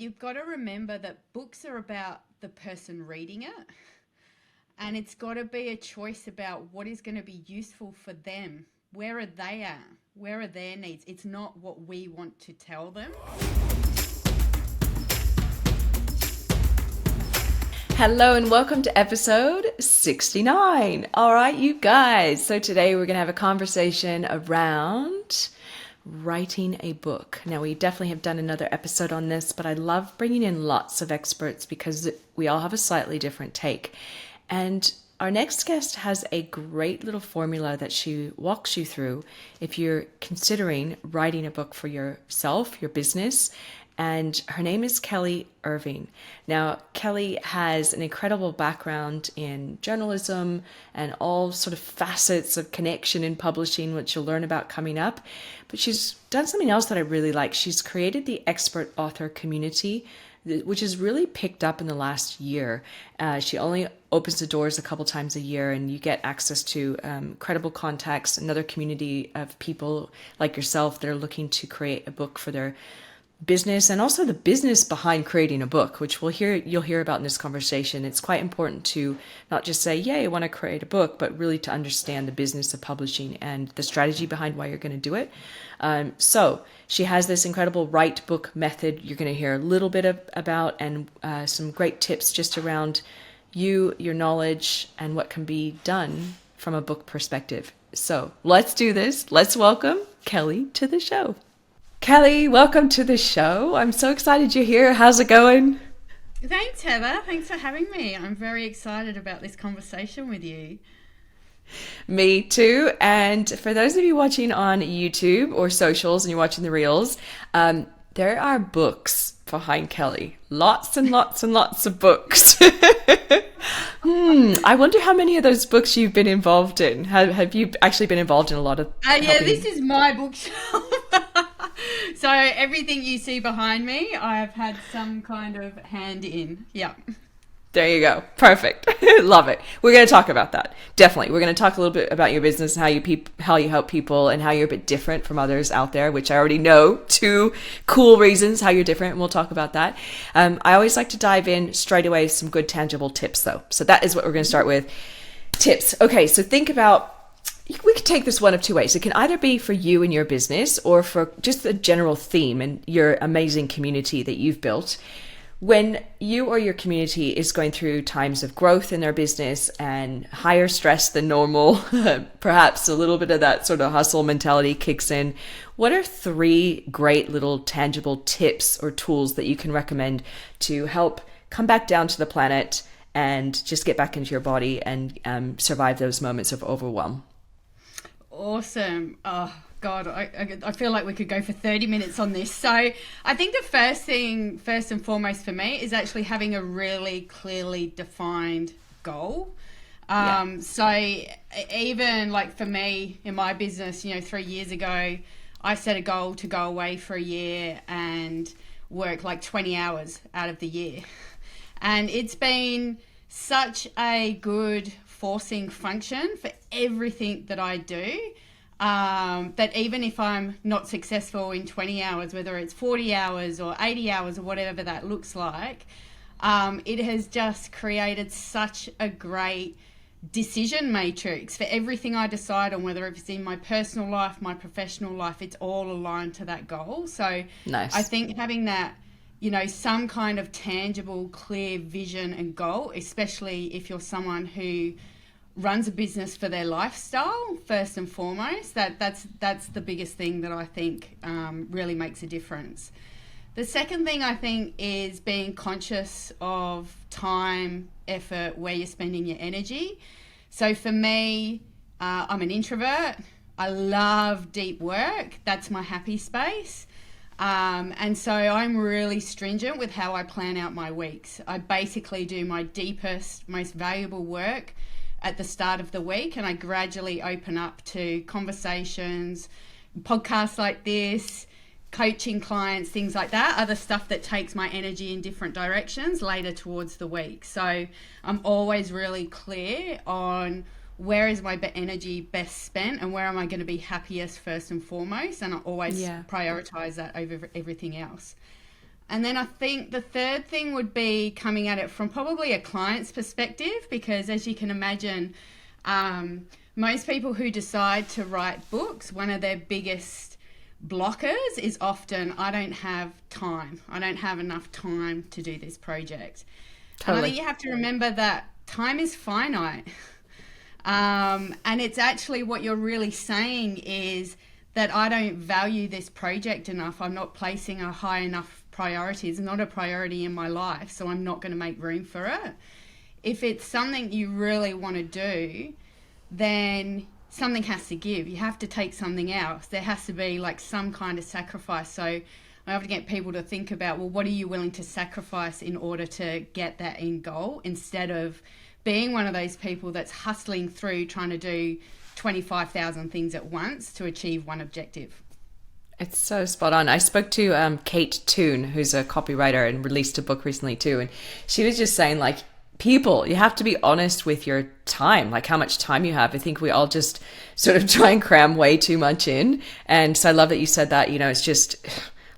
you've got to remember that books are about the person reading it, and it's got to be a choice about what is going to be useful for them. Where are they at? Where are their needs? It's not what we want to tell them. Hello and welcome to episode 69. All right, you guys. So today we're going to have a conversation around writing a book. Now, we definitely have done another episode on this, but I love bringing in lots of experts because we all have a slightly different take. And our next guest has a great little formula that she walks you through if you're considering writing a book for yourself, your business. And her name is Kelly Irving. Now, Kelly has an incredible background in journalism and all sort of facets of connection in publishing, which you'll learn about coming up. But she's done something else that I really like. She's created the expert author community, which has really picked up in the last year. She only opens the doors a couple times a year, and you get access to credible contacts, another community of people like yourself that are looking to create a book for their business, and also the business behind creating a book, which you'll hear about in this conversation. It's quite important to not just say, "Yay, I want to create a book," but really to understand the business of publishing and the strategy behind why you're going to do it. So she has this incredible write book method you're going to hear a little bit about, and some great tips just around your knowledge, and what can be done from a book perspective. So let's do this. Let's welcome Kelly to the show. Kelly, welcome to the show. I'm so excited you're here. How's it going? Thanks, Heather. Thanks for having me. I'm very excited about this conversation with you. Me too. And for those of you watching on YouTube or socials and you're watching the reels, there are books behind Kelly. Lots and lots and lots of books. I wonder how many of those books you've been involved in. Have you actually been involved in a lot of Yeah, this is my bookshelf. So everything you see behind me, I've had some kind of hand in. Yeah. There you go. Perfect. Love it. We're going to talk about that. Definitely. We're going to talk a little bit about your business and how you help people, and how you're a bit different from others out there, which I already know. 2 cool reasons how you're different, and we'll talk about that. I always like to dive in straight away with some good tangible tips, though. So that is what we're going to start with. Tips. Okay, so think about, we could take this one of 2 ways. It can either be for you and your business, or for just the general theme and your amazing community that you've built. When you or your community is going through times of growth in their business and higher stress than normal, perhaps a little bit of that sort of hustle mentality kicks in, what are 3 great little tangible tips or tools that you can recommend to help come back down to the planet and just get back into your body and survive those moments of overwhelm? Awesome. Oh, God, I feel like we could go for 30 minutes on this. So I think the first thing, first and foremost for me, is actually having a really clearly defined goal. So even like for me in my business, 3 years ago, I set a goal to go away for a year and work like 20 hours out of the year. And it's been such a good forcing function for everything that I do, that even if I'm not successful in 20 hours, whether it's 40 hours or 80 hours or whatever that looks like, it has just created such a great decision matrix for everything I decide on, whether it's in my personal life, my professional life. It's all aligned to that goal. So Nice. I think having that, some kind of tangible, clear vision and goal, especially if you're someone who runs a business for their lifestyle, first and foremost, that's the biggest thing that I think really makes a difference. The second thing I think is being conscious of time, effort, where you're spending your energy. So for me, I'm an introvert. I love deep work. That's my happy space. And so I'm really stringent with how I plan out my weeks. I basically do my deepest, most valuable work at the start of the week, and I gradually open up to conversations, podcasts like this, coaching clients, things like that, other stuff that takes my energy in different directions later towards the week. So I'm always really clear on where is my energy best spent and where am I going to be happiest first and foremost, and I always prioritize that over everything else. And then I think the third thing would be coming at it from probably a client's perspective, because as you can imagine, most people who decide to write books, one of their biggest blockers is often, I don't have time. I don't have enough time to do this project. Totally. And I think you have to remember that time is finite. And it's actually what you're really saying is that I don't value this project enough. I'm not placing a high enough priority. It's not a priority in my life, so I'm not going to make room for it. If it's something you really want to do, then something has to give. You have to take something else. There has to be like some kind of sacrifice. So I have to get people to think about, well, what are you willing to sacrifice in order to get that end goal, instead of being one of those people that's hustling through trying to do 25,000 things at once to achieve one objective. It's so spot on. I spoke to Kate Toon, who's a copywriter and released a book recently too. And she was just saying, like, people, you have to be honest with your time, like how much time you have. I think we all just sort of try and cram way too much in. And so I love that you said that, it's just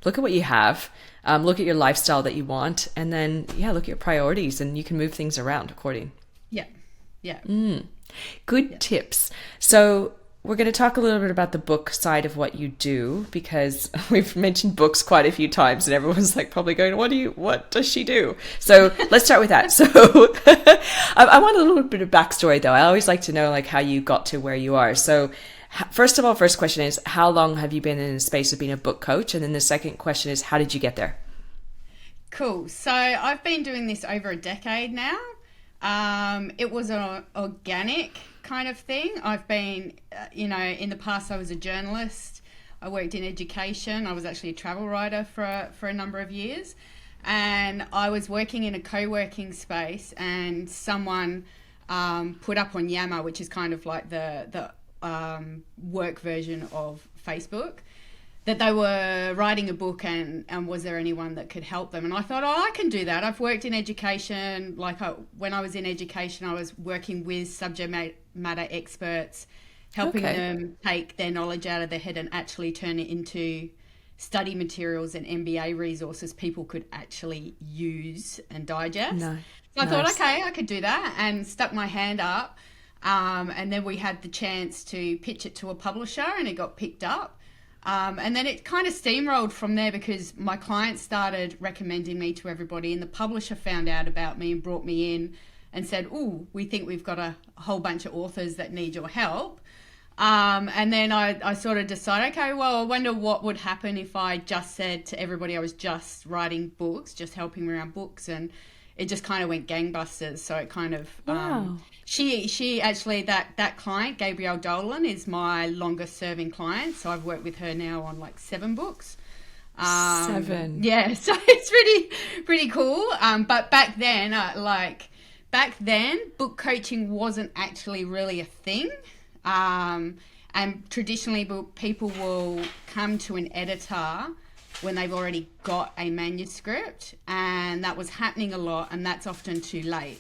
look at what you have, look at your lifestyle that you want, and then, look at your priorities, and you can move things around according. Yeah. Yeah. Good tips. So we're going to talk a little bit about the book side of what you do, because we've mentioned books quite a few times and everyone's like probably going, what does she do? So let's start with that. So I want a little bit of backstory though. I always like to know like how you got to where you are. So first of all, first question is, how long have you been in the space of being a book coach? And then the second question is, how did you get there? Cool. So I've been doing this over a decade now. It was an organic kind of thing. I've been, in the past I was a journalist. I worked in education. I was actually a travel writer for a number of years. And I was working in a co-working space, and someone put up on Yammer, which is kind of like the work version of Facebook, that they were writing a book and was there anyone that could help them? And I thought, I can do that. I've worked in education. When I was in education, I was working with subject matter experts, helping them take their knowledge out of their head and actually turn it into study materials and MBA resources people could actually use and digest. So I thought, okay, I could do that, and stuck my hand up. And then we had the chance to pitch it to a publisher, and it got picked up. And then it kind of steamrolled from there, because my clients started recommending me to everybody, and the publisher found out about me and brought me in and said, we think we've got a whole bunch of authors that need your help. And then I sort of decided, okay, well, I wonder what would happen if I just said to everybody I was just writing books, just helping around books, and it just kind of went gangbusters. So it kind of, she actually, that client, Gabrielle Dolan, is my longest serving client. So I've worked with her now on like 7 books. 7. Yeah. So it's pretty cool. But back then, book coaching wasn't actually really a thing. And traditionally people will come to an editor when they've already got a manuscript, and that was happening a lot, and that's often too late,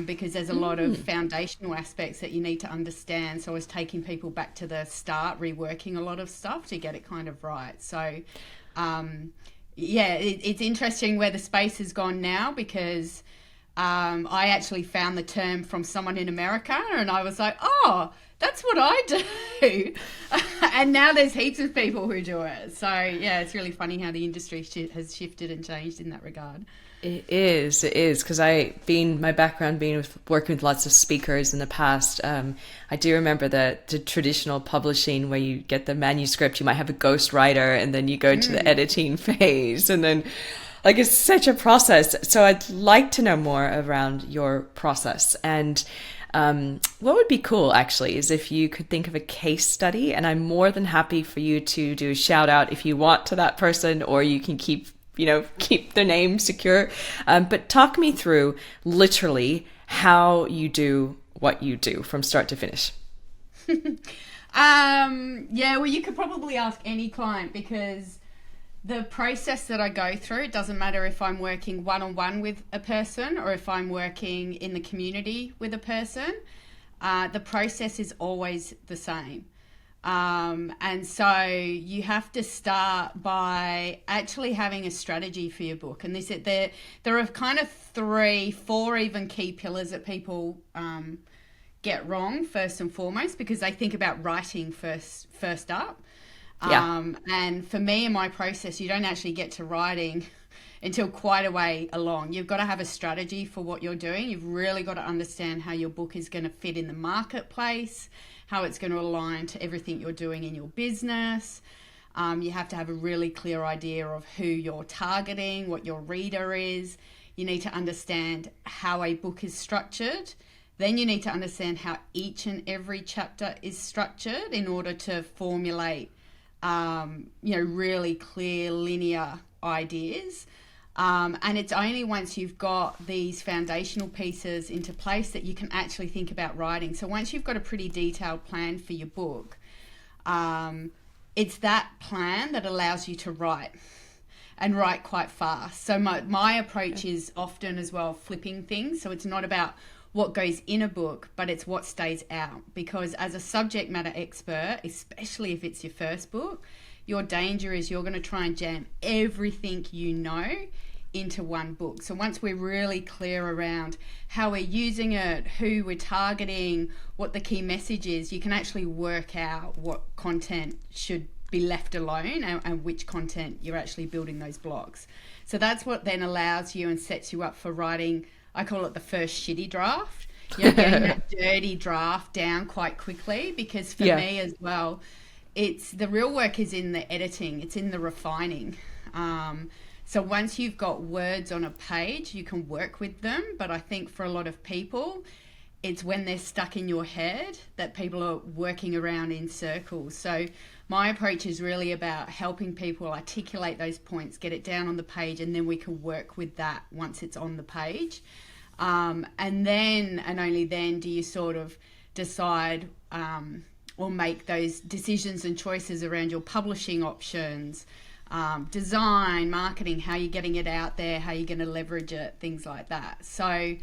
because there's a lot of foundational aspects that you need to understand. So I was taking people back to the start, reworking a lot of stuff to get it kind of right. So it's interesting where the space has gone now, because I actually found the term from someone in America, and I was like, that's what I do. And now there's heaps of people who do it. So, it's really funny how the industry has shifted and changed in that regard. It is, because my background being working with lots of speakers in the past, I do remember the traditional publishing where you get the manuscript, you might have a ghost writer, and then you go to the editing phase, and then like it's such a process. So I'd like to know more around your process. And what would be cool actually is if you could think of a case study, and I'm more than happy for you to do a shout out if you want to that person, or you can keep their name secure. But talk me through literally how you do what you do from start to finish. Well, you could probably ask any client, because the process that I go through, it doesn't matter if I'm working one-on-one with a person or if I'm working in the community with a person. The process is always the same. And so you have to start by actually having a strategy for your book. And there are kind of 3, 4 even key pillars that people get wrong first and foremost, because they think about writing first up. Yeah. And for me in my process, you don't actually get to writing until quite a way along. You've got to have a strategy for what you're doing. You've really got to understand how your book is going to fit in the marketplace, how it's going to align to everything you're doing in your business. You have to have a really clear idea of who you're targeting, what your reader is. You need to understand how a book is structured. Then you need to understand how each and every chapter is structured in order to formulate, really clear, linear ideas. And it's only once you've got these foundational pieces into place that you can actually think about writing. So once you've got a pretty detailed plan for your book, it's that plan that allows you to write and write quite fast. So my approach is often as well flipping things. So it's not about what goes in a book, but it's what stays out. Because as a subject matter expert, especially if it's your first book, your danger is you're going to try and jam everything you know into one book. So once we're really clear around how we're using it, who we're targeting, what the key message is, you can actually work out what content should be left alone and which content you're actually building those blocks. So that's what then allows you and sets you up for writing, I call it the first shitty draft. You're getting that dirty draft down quite quickly, because for me as well, it's the real work is in the editing, it's in the refining. So once you've got words on a page, you can work with them. But I think for a lot of people, it's when they're stuck in your head that people are working around in circles. So my approach is really about helping people articulate those points, get it down on the page, and then we can work with that once it's on the page. And then, and only then, do you sort of decide or make those decisions and choices around your publishing options, design, marketing, how you're getting it out there, how you're going to leverage it, things like that. So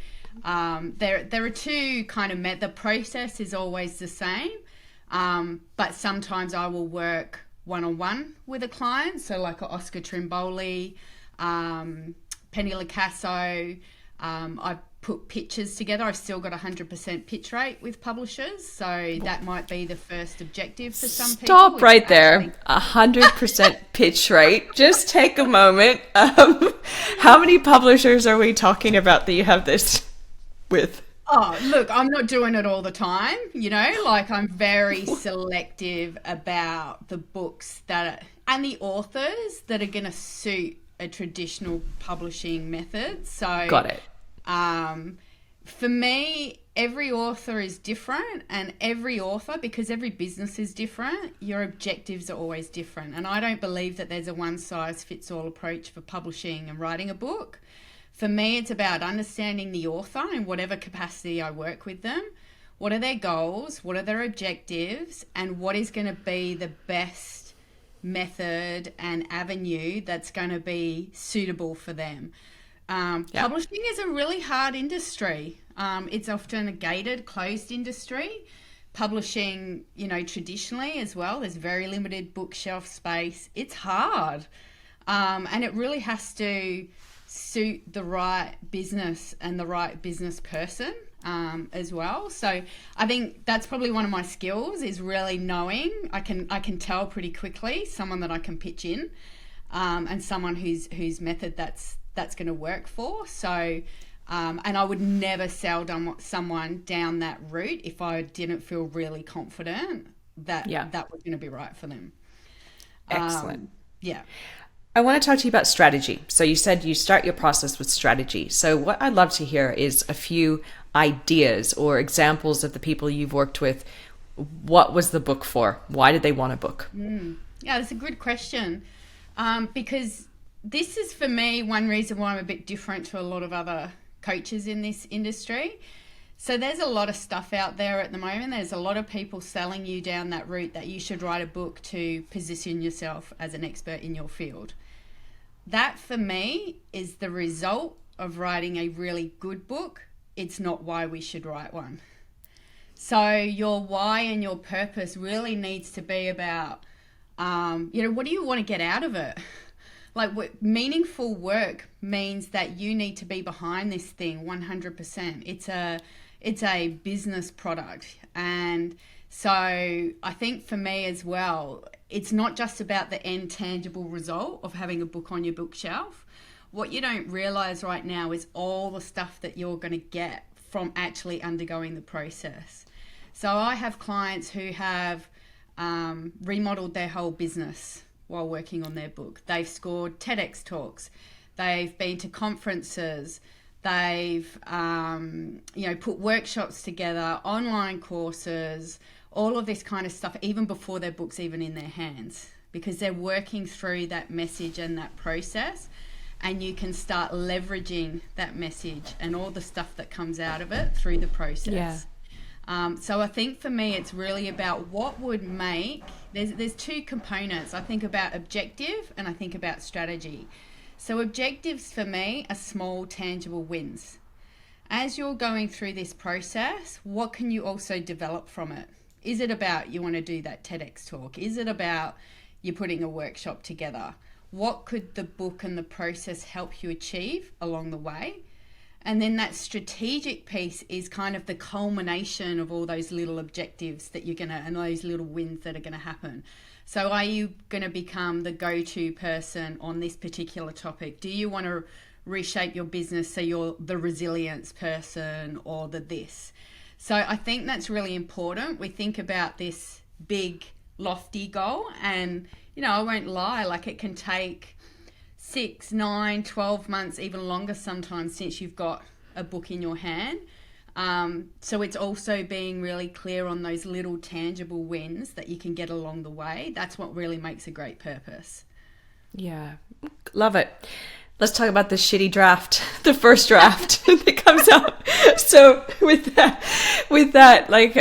there are two kind of the process is always the same, but sometimes I will work one-on-one with a client. So like a Oscar Trimboli, Penny Lacasso, I've put pitches together. I've still got 100% pitch rate with publishers. So that might be the first objective for some people. Stop right there. 100% pitch rate. Just take a moment. How many publishers are we talking about that you have this with? Oh, look, I'm not doing it all the time, like I'm very selective about the books and the authors that are going to suit a traditional publishing method. So got it. For me, every author is different, and every author, because every business is different, your objectives are always different. And I don't believe that there's a one-size-fits-all approach for publishing and writing a book. For me, it's about understanding the author in whatever capacity I work with them. What are their goals? What are their objectives? And what is going to be the best method and avenue that's going to be suitable for them? Publishing is a really hard industry. It's often a gated, closed industry. Publishing, traditionally as well, there's very limited bookshelf space. It's hard. And it really has to suit the right business and the right business person as well. So I think that's probably one of my skills, is really knowing I can tell pretty quickly someone that I can pitch in, and someone whose method that's going to work for. So and I would never sell someone down that route if I didn't feel really confident that that was going to be right for them. Excellent. Yeah. I want to talk to you about strategy. So you said you start your process with strategy. So what I'd love to hear is a few ideas or examples of the people you've worked with. What was the book for? Why did they want a book? Yeah, that's a good question. Because this is, for me, one reason why I'm a bit different to a lot of other coaches in this industry. So there's a lot of stuff out there at the moment. There's a lot of people selling you down that route that you should write a book to position yourself as an expert in your field. That, for me, is the result of writing a really good book. It's not why we should write one. So your why and your purpose really needs to be about, what do you want to get out of it? Like, meaningful work means that you need to be behind this thing 100%. It's a business product. And so I think for me as well, it's not just about the end tangible result of having a book on your bookshelf. What you don't realize right now is all the stuff that you're going to get from actually undergoing the process. So I have clients who have remodeled their whole business while working on their book. They've scored TEDx talks. They've been to conferences. They've, put workshops together, online courses, all of this kind of stuff, even before their book's even in their hands, because they're working through that message and that process. And you can start leveraging that message and all the stuff that comes out of it through the process. Yeah. So I think for me, it's really about what would make, there's two components. I think about objective and I think about strategy. So objectives for me are small, tangible wins. As you're going through this process, what can you also develop from it? Is it about you want to do that TEDx talk? Is it about you putting a workshop together? What could the book and the process help you achieve along the way? And then that strategic piece is kind of the culmination of all those little objectives that you're going to, and those little wins that are going to happen. So are you going to become the go-to person on this particular topic? Do you want to reshape your business so you're the resilience person or the this? So I think that's really important. We think about this big, lofty goal, and, I won't lie, like it can take 6, 9, 12 months, even longer sometimes, since you've got a book in your hand. So it's also being really clear on those little tangible wins that you can get along the way. That's what really makes a great purpose. Yeah, love it. Let's talk about the shitty draft, the first draft that comes out. So with that, like,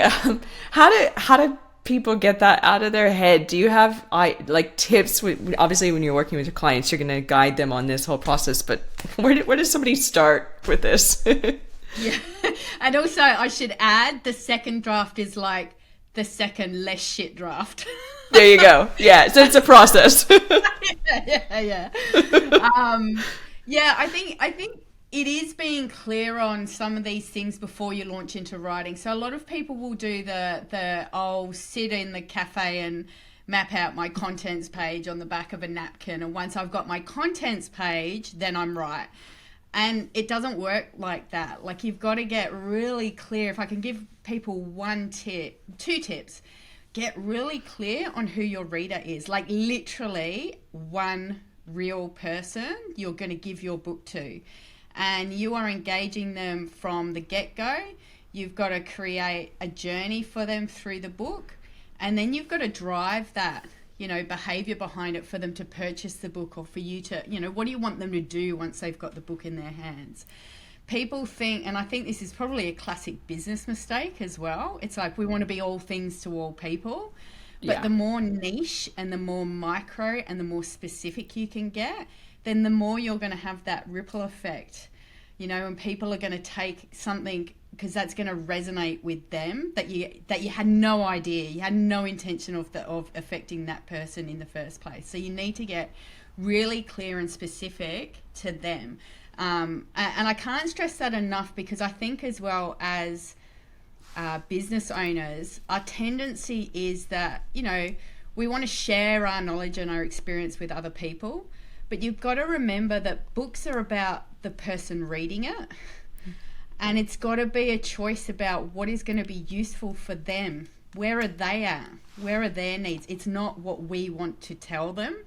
how do people get that out of their head? Do you have tips? Obviously, when you're working with your clients, you're going to guide them on this whole process. But where does somebody start with this? Yeah, and also I should add, the second draft is like the second less shit draft. There you go. Yeah, so it's a process. Yeah. I think it is being clear on some of these things before you launch into writing. So a lot of people will do I'll sit in the cafe and map out my contents page on the back of a napkin, and once I've got my contents page, then I'm right. And it doesn't work like that. Like, you've got to get really clear. If I can give people two tips, get really clear on who your reader is. Like, literally one real person you're going to give your book to. And you are engaging them from the get-go. You've got to create a journey for them through the book. And then you've got to drive that, behavior behind it for them to purchase the book, or for you to, what do you want them to do once they've got the book in their hands? People think, and I think this is probably a classic business mistake as well, it's like we want to be all things to all people. But the more niche and the more micro and the more specific you can get, then the more you're going to have that ripple effect, and people are going to take something, because that's going to resonate with them that you had no idea, you had no intention of affecting that person in the first place. So you need to get really clear and specific to them. And I can't stress that enough, because I think as well as business owners, our tendency is that, we want to share our knowledge and our experience with other people. But you've got to remember that books are about the person reading it. And it's got to be a choice about what is going to be useful for them. Where are they at? Where are their needs? It's not what we want to tell them.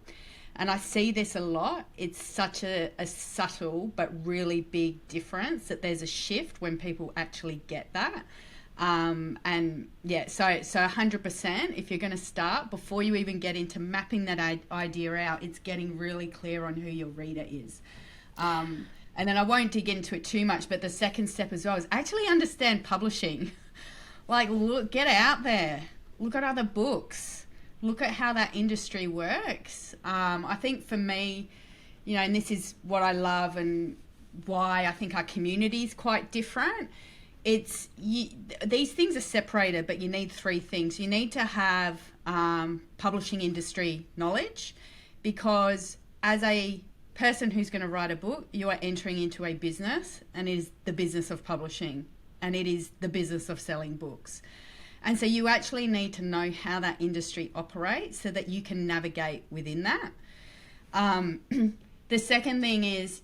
And I see this a lot. It's such a subtle but really big difference, that there's a shift when people actually get that. So 100%, if you're going to start, before you even get into mapping that idea out, it's getting really clear on who your reader is. And then I won't dig into it too much, but the second step as well is actually understand publishing. Like, get out there, look at other books, look at how that industry works. I think for me, and this is what I love and why I think our community is quite different, these things are separated, but you need three things. You need to have publishing industry knowledge, because as a person who's going to write a book, you are entering into a business, and it is the business of publishing, and it is the business of selling books. And so you actually need to know how that industry operates so that you can navigate within that. The second thing is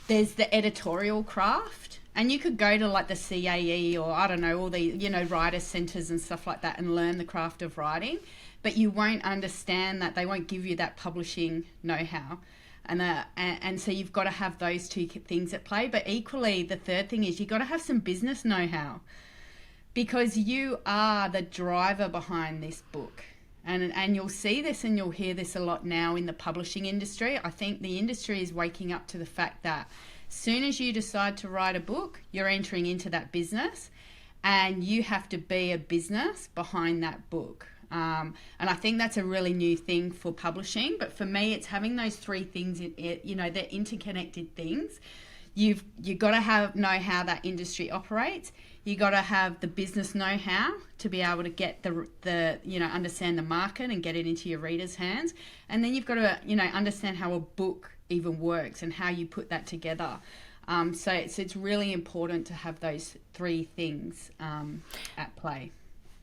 there's the editorial craft, and you could go to like the CAE or I don't know, all the, writer centers and stuff like that and learn the craft of writing, but you won't understand that. They won't give you that publishing know-how. And so you've got to have those two things at play. But equally, the third thing is you've got to have some business know-how, because you are the driver behind this book. And you'll see this and you'll hear this a lot now in the publishing industry. I think the industry is waking up to the fact that as soon as you decide to write a book, you're entering into that business, and you have to be a business behind that book. And I think that's a really new thing for publishing. But for me, it's having those three things, they're interconnected things. You've got to know how that industry operates. You got to have the business know-how to be able to get the understand the market and get it into your readers' hands. And then you've got to, understand how a book even works and how you put that together. So it's really important to have those three things at play.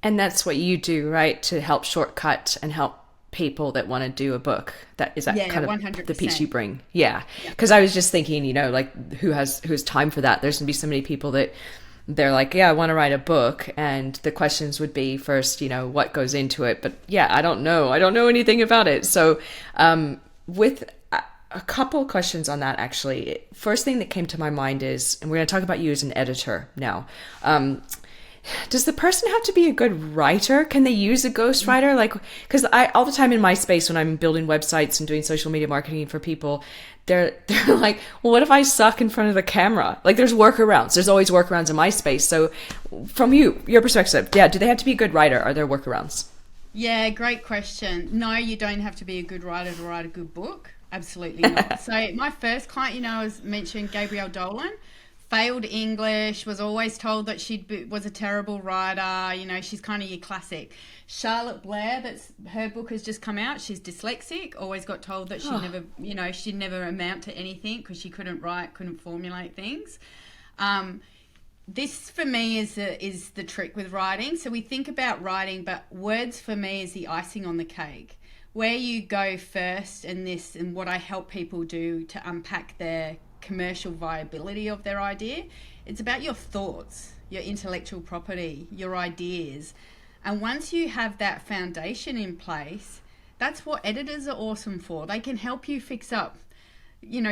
And that's what you do, right? To help shortcut and help people that want to do a book. That is that kind of 100%. The piece you bring. Yeah. Because I was just thinking, like who has time for that? There's gonna be so many people that they're like, I want to write a book, and the questions would be first, what goes into it. But I don't know anything about it. So with a couple questions on that, actually. First thing that came to my mind is, and we're going to talk about you as an editor now. Does the person have to be a good writer? Can they use a ghostwriter? Like, because all the time in my space when I'm building websites and doing social media marketing for people, they're like, well, what if I suck in front of the camera? Like, there's workarounds. There's always workarounds in my space. So from your perspective, do they have to be a good writer? Are there workarounds? Yeah, great question. No, you don't have to be a good writer to write a good book. Absolutely not. So my first client, I was mentioned Gabrielle Dolan. Failed English, was always told that was a terrible writer. She's kind of your classic. Charlotte Blair, her book has just come out. She's dyslexic. Always got told that she'd never amount to anything because she couldn't write, couldn't formulate things. This for me is the trick with writing. So we think about writing, but words for me is the icing on the cake. Where you go first, and what I help people do to unpack their commercial viability of their idea, it's about your thoughts, your intellectual property, your ideas. And once you have that foundation in place, that's what editors are awesome for. They can help you fix up,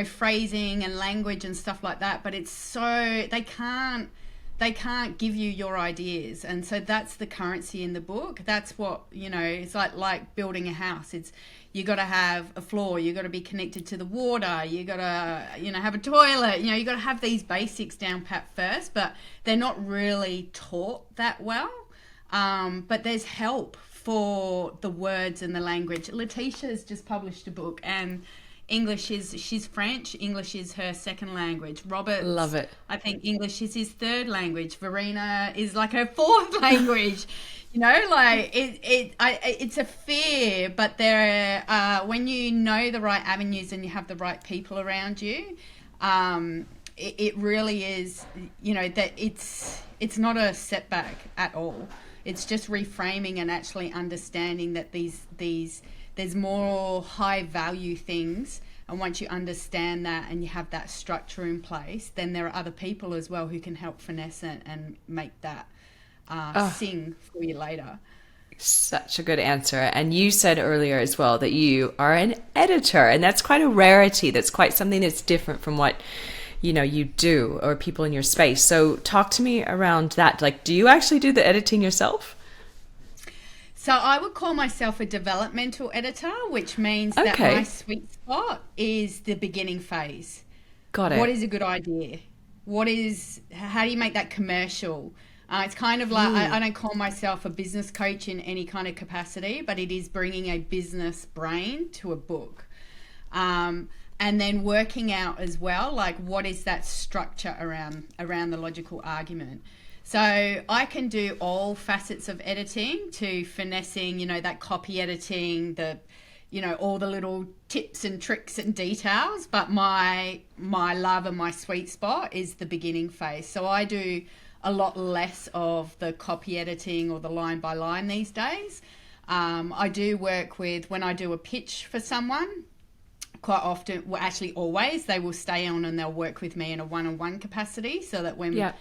phrasing and language and stuff like that, but it's so they can't give you your ideas. And so that's the currency in the book. That's what, it's like building a house. You got to have a floor, you got to be connected to the water, you got to, have a toilet, you got to have these basics down pat first, but they're not really taught that well. But there's help for the words and the language. Letitia's just published a book, and she's French. English is her second language. Robert, love it. I think English is his third language. Verena is like her fourth language. It's a fear, but when you know the right avenues and you have the right people around you, it really is, that it's not a setback at all. It's just reframing and actually understanding that there's more high value things. And once you understand that and you have that structure in place, then there are other people as well who can help finesse it and make that sing for you later. Such a good answer. And you said earlier as well that you are an editor, and that's quite a rarity. That's quite something that's different from what you do or people in your space. So talk to me around that. Like, do you actually do the editing yourself? So I would call myself a developmental editor, which means that my sweet spot is the beginning phase. Got it. What is a good idea? How do you make that commercial? It's kind of like, I don't call myself a business coach in any kind of capacity, but it is bringing a business brain to a book. and then working out as well, like what is that structure around the logical argument. So I can do all facets of editing, to finessing, that copy editing, all the little tips and tricks and details. But my love and my sweet spot is the beginning phase. So I do a lot less of the copy editing or the line by line these days. I do work with, when I do a pitch for someone, quite often, well, actually always, they will stay on and they'll work with me in a one-on-one capacity, so that when they're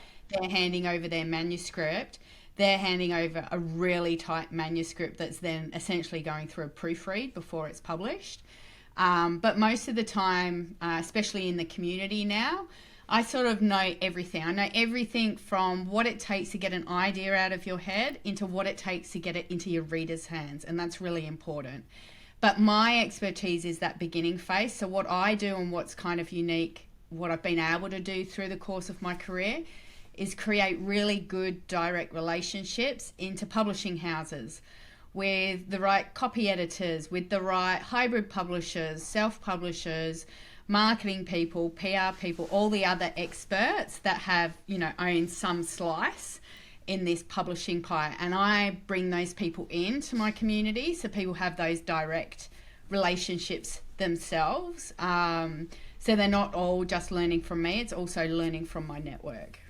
handing over their manuscript, they're handing over a really tight manuscript that's then essentially going through a proofread before it's published. But most of the time, especially in the community now, I sort of know everything. I know everything from what it takes to get an idea out of your head into what it takes to get it into your reader's hands. And that's really important. But my expertise is that beginning phase. So what I do, and what's kind of unique, what I've been able to do through the course of my career, is create really good direct relationships into publishing houses with the right copy editors, with the right hybrid publishers, self-publishers, marketing people, PR people, all the other experts that have, own some slice in this publishing pie. And I bring those people into my community so people have those direct relationships themselves. So they're not all just learning from me, it's also learning from my network.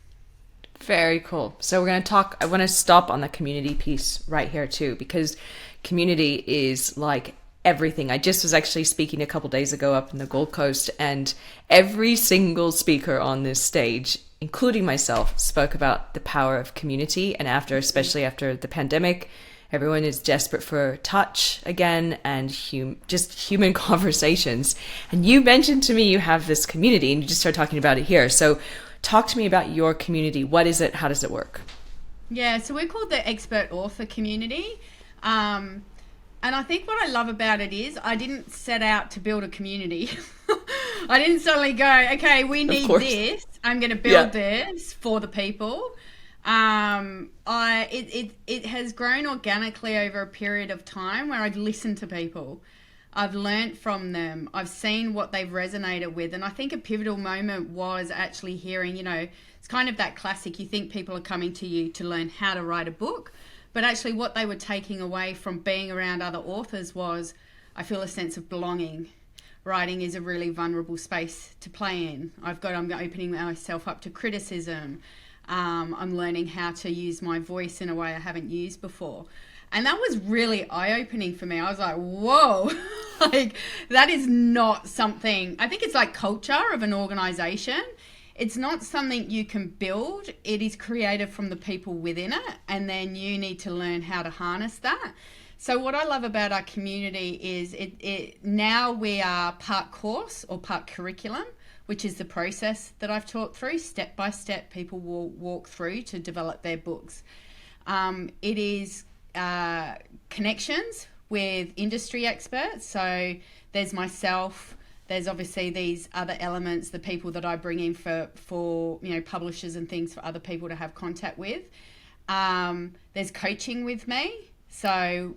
Very cool. So we're going to talk, I want to stop on the community piece right here too, because community is like everything. I just was actually speaking a couple days ago up in the Gold Coast, and every single speaker on this stage, including myself, spoke about the power of community. And especially after the pandemic, everyone is desperate for touch again and just human conversations. And you mentioned to me you have this community, and you just started talking about it here. So talk to me about your community. What is it? How does it work? Yeah, so we're called the Expert Author Community. And I think what I love about it is I didn't set out to build a community. I didn't suddenly go, okay, we need this. I'm going to build this for the people. It has grown organically over a period of time where I've listened to people. I've learnt from them. I've seen what they've resonated with. And I think a pivotal moment was actually hearing, it's kind of that classic, you think people are coming to you to learn how to write a book. But actually what they were taking away from being around other authors was, I feel a sense of belonging. Writing is a really vulnerable space to play in. I'm opening myself up to criticism. I'm learning how to use my voice in a way I haven't used before. And that was really eye-opening for me. I was like, whoa, like that is not something, I think it's like culture of an organization. It's not something you can build. It is created from the people within it. And then you need to learn how to harness that. So what I love about our community is now we are part course or part curriculum, which is the process that I've taught through. Step by step, people will walk through to develop their books. It is connections with industry experts. So there's myself. There's obviously these other elements, the people that I bring in for publishers and things for other people to have contact with. There's coaching with me. So,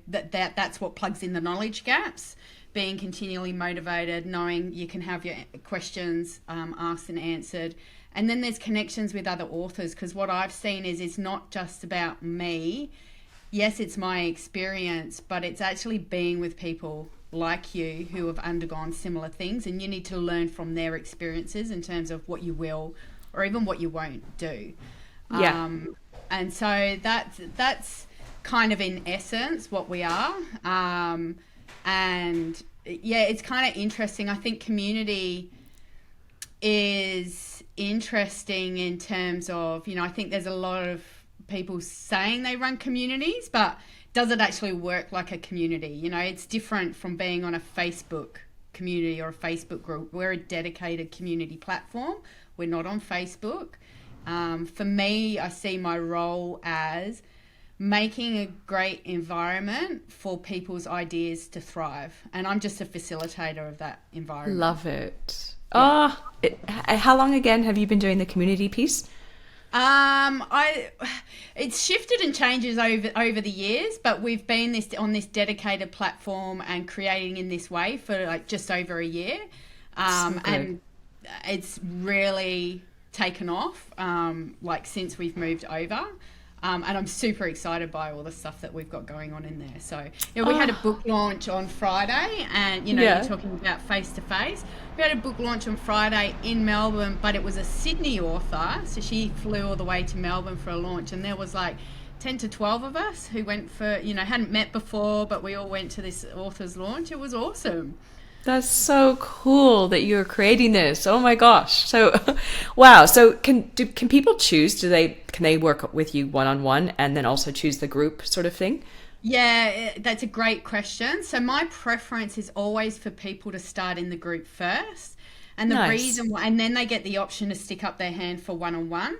that's what plugs in the knowledge gaps, being continually motivated, knowing you can have your questions asked and answered. And then there's connections with other authors, because what I've seen is it's not just about me. Yes, it's my experience, but it's actually being with people like you who have undergone similar things, and you need to learn from their experiences in terms of what you will or even what you won't do. And so that's kind of in essence what we are. And it's kind of interesting. I think community is interesting in terms of, I think there's a lot of people saying they run communities, but does it actually work like a community? It's different from being on a Facebook community or a Facebook group. We're a dedicated community platform. We're not on Facebook. For me, I see my role as making a great environment for people's ideas to thrive. And I'm just a facilitator of that environment. Love it. Yeah. How long again have you been doing the community piece? I it's shifted and changes over the years, but we've been on this dedicated platform and creating in this way for like just over a year, So good. and it's really taken off like since we've moved over. And I'm super excited by all the stuff that we've got going on in there. So, we had a book launch on Friday, and Yeah. you're talking about face to face. We had a book launch on Friday in Melbourne, but it was a Sydney author, so she flew all the way to Melbourne for a launch, and there was like 10 to 12 of us who went for, hadn't met before, but we all went to this author's launch. It was awesome. That's so cool that you're creating this. Oh my gosh. So wow. So can people choose? Can they work with you one on one and then also choose the group sort of thing? Yeah, that's a great question. So my preference is always for people to start in the group first. And the Nice. reason why, and then they get the option to stick up their hand for one-on-one.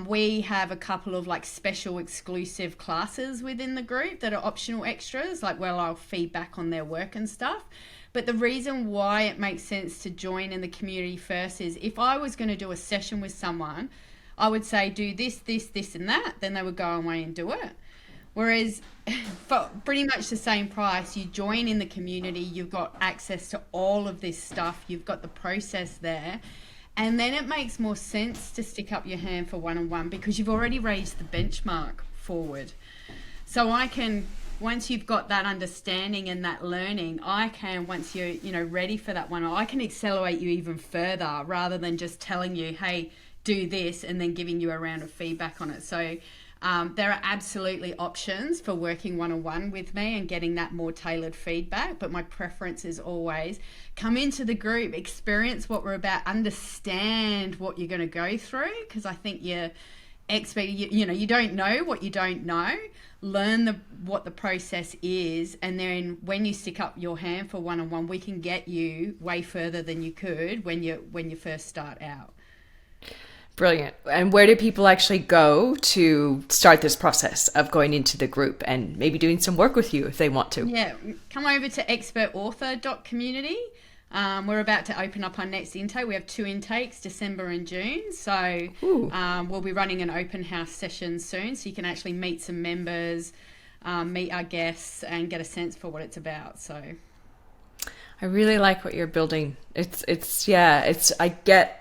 We have a couple of like special exclusive classes within the group that are optional extras, like where I'll feedback on their work and stuff. But the reason why it makes sense to join in the community first is if I was going to do a session with someone, I would say do this, this, this, and that. Then they would go away and do it. Whereas for pretty much the same price, you join in the community, you've got access to all of this stuff, you've got the process there. And then it makes more sense to stick up your hand for one-on-one because you've already raised the benchmark forward. So I can, once you've got that understanding and that learning, I can, once you're ready for that one, I can accelerate you even further rather than just telling you, hey, do this, and then giving you a round of feedback on it. So there are absolutely options for working one-on-one with me and getting that more tailored feedback. But my preference is always come into the group, experience what we're about, understand what you're going to go through, because I think you're expert, you don't know what you don't know. Learn what the process is, and then when you stick up your hand for one-on-one, we can get you way further than you could when you first start out. Brilliant. And where do people actually go to start this process of going into the group and maybe doing some work with you if they want to? Yeah, come over to expertauthor.community. We're about to open up our next intake. We have 2 intakes, December and June. So we'll be running an open house session soon, so you can actually meet some members, meet our guests, and get a sense for what it's about. So I really like what you're building. I get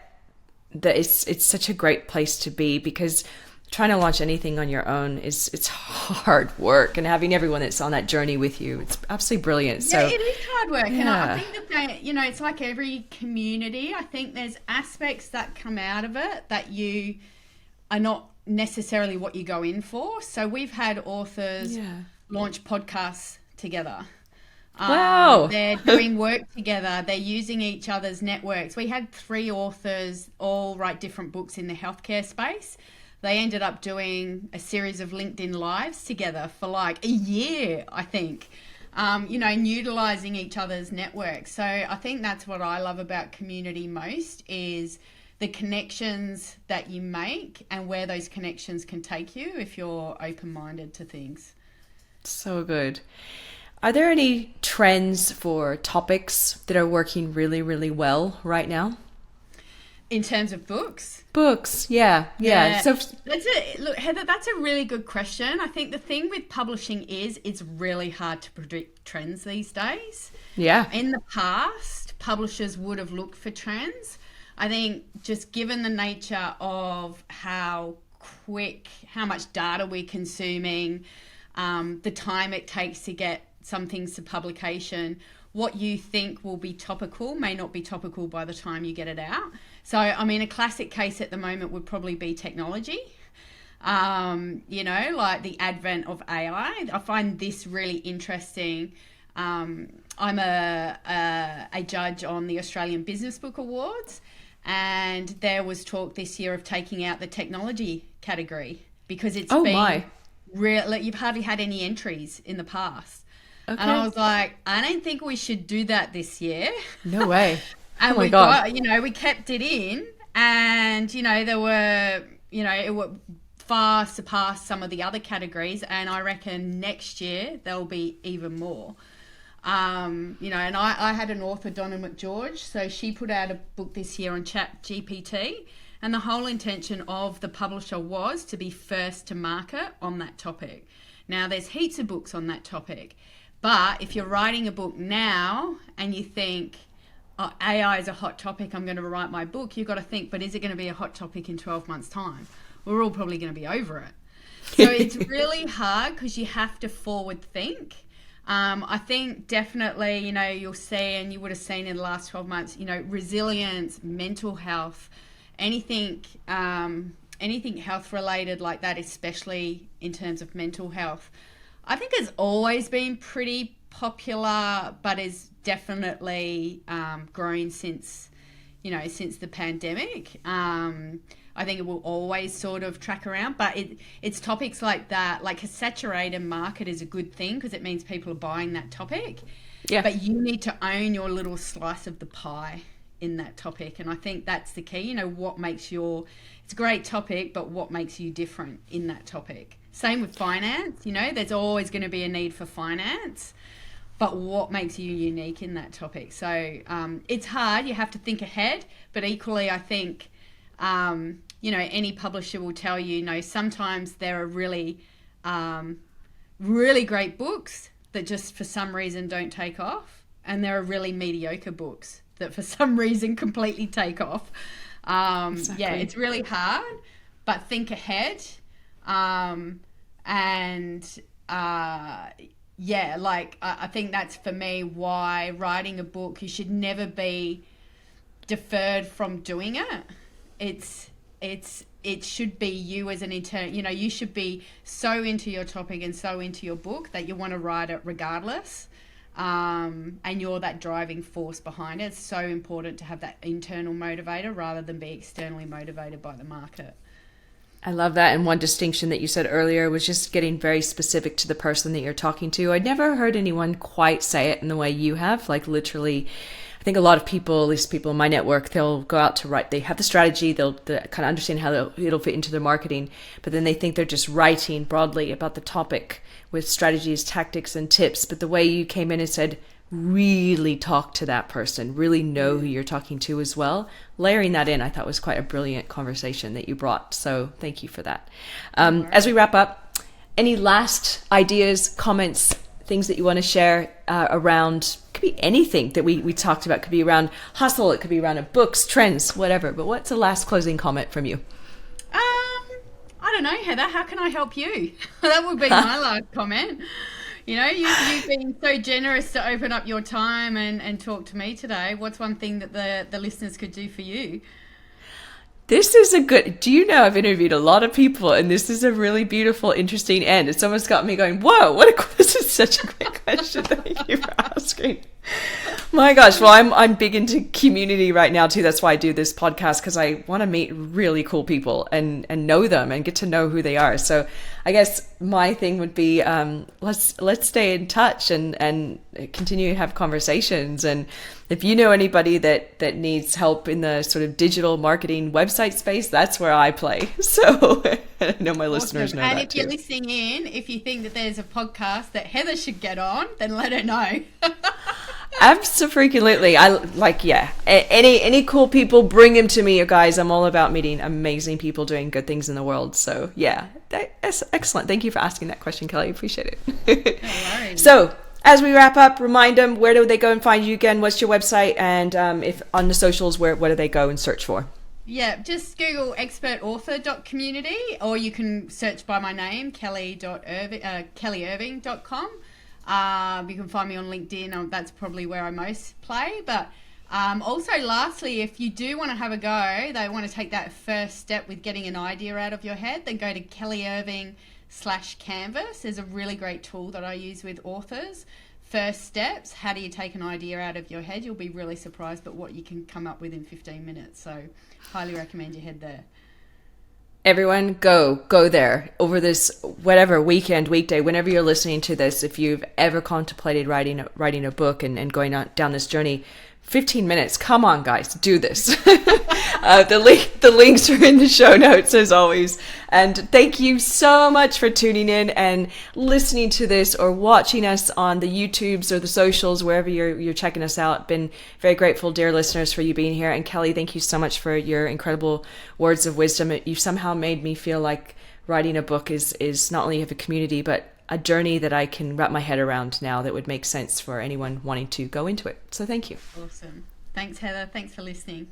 that it's such a great place to be, because trying to launch anything on your own it's hard work, and having everyone that's on that journey with you, it's absolutely brilliant. So yeah, it is hard work. Yeah. And I think that it's like every community. I think there's aspects that come out of it that you are not necessarily what you go in for. So we've had authors launch podcasts together. Wow. They're doing work together. They're using each other's networks. We had 3 authors all write different books in the healthcare space. They ended up doing a series of LinkedIn Lives together for like a year, I think, and utilizing each other's networks. So I think that's what I love about community most, is the connections that you make and where those connections can take you if you're open-minded to things. So good. Are there any trends for topics that are working really, really well right now? In terms of books? Books, yeah. So Look, Heather, that's a really good question. I think the thing with publishing is it's really hard to predict trends these days. yeah, In the past, publishers would have looked for trends. I think just given the nature of how much data we're consuming, the time it takes to get some things to publication, what you think will be topical may not be topical by the time you get it out. So, I mean, a classic case at the moment would probably be technology. Like the advent of AI. I find this really interesting. I'm a judge on the Australian Business Book Awards, and there was talk this year of taking out the technology category because it's you've hardly had any entries in the past. Okay. And I was like, I don't think we should do that this year. No way. And oh my God. we kept it in, and there were, it would far surpass some of the other categories, and I reckon next year there'll be even more. And I had an author, Donna McGeorge, so she put out a book this year on Chat GPT, And the whole intention of the publisher was to be first to market on that topic. Now, there's heaps of books on that topic. But if you're writing a book now and you think, oh, AI is a hot topic, I'm going to write my book, you've got to think, but is it going to be a hot topic in 12 months' time? We're all probably going to be over it. So it's really hard because you have to forward think. I think definitely, you'll see, and you would have seen in the last 12 months, resilience, mental health, anything health related like that, especially in terms of mental health. I think it's always been pretty popular, but is definitely grown since the pandemic. I think it will always sort of track around, but it's topics like that, like a saturated market is a good thing because it means people are buying that topic. Yeah. But you need to own your little slice of the pie in that topic. And I think that's the key, what makes it's a great topic, but what makes you different in that topic. Same with finance, there's always going to be a need for finance, but what makes you unique in that topic? So it's hard, you have to think ahead, but equally I think, any publisher will tell you, sometimes there are really, really great books that just for some reason don't take off. And there are really mediocre books that for some reason completely take off. Exactly. Yeah, it's really hard, but think ahead. I think that's for me why writing a book, you should never be deferred from doing it. It should be you as an intern. You should be so into your topic and so into your book that you want to write it regardless. And you're that driving force behind it. It's so important to have that internal motivator rather than be externally motivated by the market. I love that. And one distinction that you said earlier was just getting very specific to the person that you're talking to. I'd never heard anyone quite say it in the way you have, like literally. I think a lot of people, at least people in my network, they'll go out to write. They have the strategy. They'll kind of understand how it'll fit into their marketing. But then they think they're just writing broadly about the topic with strategies, tactics, and tips. But the way you came in and said, really talk to that person, really know who you're talking to as well. Layering that in, I thought was quite a brilliant conversation that you brought. So thank you for that. As we wrap up, any last ideas, comments, things that you want to share around, could be anything that we talked about, could be around hustle, it could be around books, trends, whatever. But what's the last closing comment from you? I don't know, Heather, how can I help you? That would be my last comment. You've been so generous to open up your time and talk to me today. What's one thing that the listeners could do for you? This is I've interviewed a lot of people and this is a really beautiful, interesting end. It's almost got me going, whoa, this is such a great question. Thank you for asking. My gosh. Well, I'm big into community right now too. That's why I do this podcast, because I want to meet really cool people and know them and get to know who they are. So I guess my thing would be, let's stay in touch and continue to have conversations. And if you know anybody that needs help in the sort of digital marketing website space, that's where I play. So I know my listeners know that too. And if you're listening in, if you think that there's a podcast that Heather should get on, then let her know. Absolutely. Any cool people, bring them to me, you guys. I'm all about meeting amazing people doing good things in the world. So yeah, that's excellent. Thank you for asking that question, Kelly. Appreciate it. No worries. So as we wrap up, remind them, where do they go and find you again? What's your website? And if on the socials, where do they go and search for? Yeah, just Google expertauthor.community, or you can search by my name, kellyirving.com. You can find me on LinkedIn. That's probably where I most play. But also, lastly, if you do want to have a go, they want to take that first step with getting an idea out of your head, then go to Kelly Irving/Canvas. There's a really great tool that I use with authors. First steps, how do you take an idea out of your head? You'll be really surprised at what you can come up with in 15 minutes. So highly recommend you head there. Everyone go there over this whatever weekend, weekday, whenever you're listening to this. If you've ever contemplated writing a book and going down this journey, 15 minutes. Come on, guys, do this. The links are in the show notes as always. And thank you so much for tuning in and listening to this or watching us on the YouTubes or the socials, wherever you're checking us out. Been very grateful, dear listeners, for you being here. And Kelly, thank you so much for your incredible words of wisdom. You somehow made me feel like writing a book is not only of a community, but a journey that I can wrap my head around now that would make sense for anyone wanting to go into it. So thank you. Awesome. Thanks, Heather. Thanks for listening.